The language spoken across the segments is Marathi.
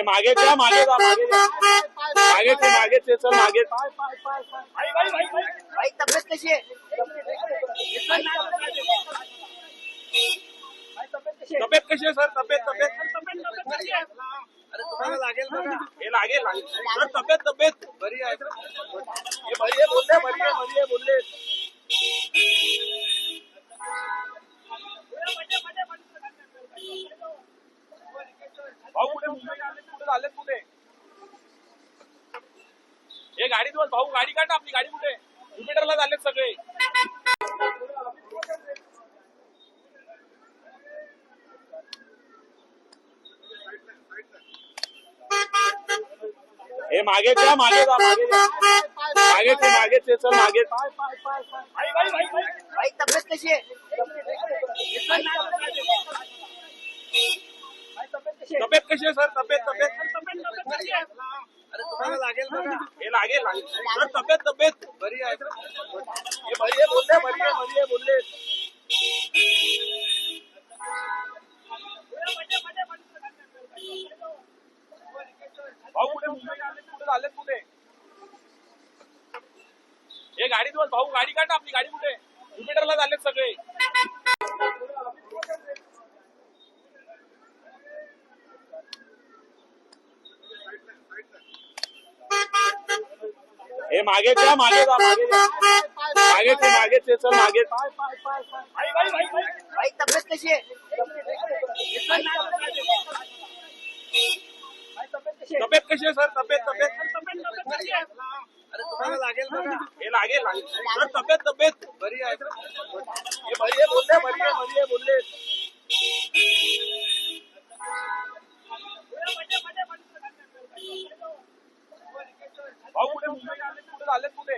मागे जा मागे जा मागे जा मागे चल मागे भाई तब्येत कशी आहे? तब्येत कशी आहे सर तब्येत कशी आहे अरे तुम्हाला लागेल बघा. हे लागेल सर तब्येत बरी आहे. हे बरी आहे बोलले भाऊ कुठे मुंबईला आले कुठे हे गाडी दिवस भाऊ गाडी काढा आपली गाडी कुठे ज्युपिटरला झाले सगळे हे मागे जा मागे जा मागे चल मागे भाई तब्येत कशी आहे? तब्येत कशी आहे सर तब्येत कशी आहे? अरे तुम्हाला लागेल बघा. हे लागेल सर तब्येत बरी आहे. हे बरी आहे बोलले भाऊ कुठे मुंबईला आले कुठे हे गाडी दिवस भाऊ गाडी काढा आपली गाडी कुठे ज्युपिटरला झाले सगळे हे मागे जा मागे चल मागे भाई तब्येत कशी आहे? तब्येत कशी आहे सर तब्येत कशी आहे? अरे तुम्हाला लागेल बघा. हे लागेल सर तब्येत बरी आहे. हे बरी आहे बोलले भाऊ कुठे मुंबईला आले कुठे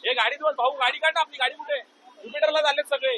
हे गाडी दिवस भाऊ गाडी काढा आपली गाडी कुठे ज्युपिटरला झाले सगळे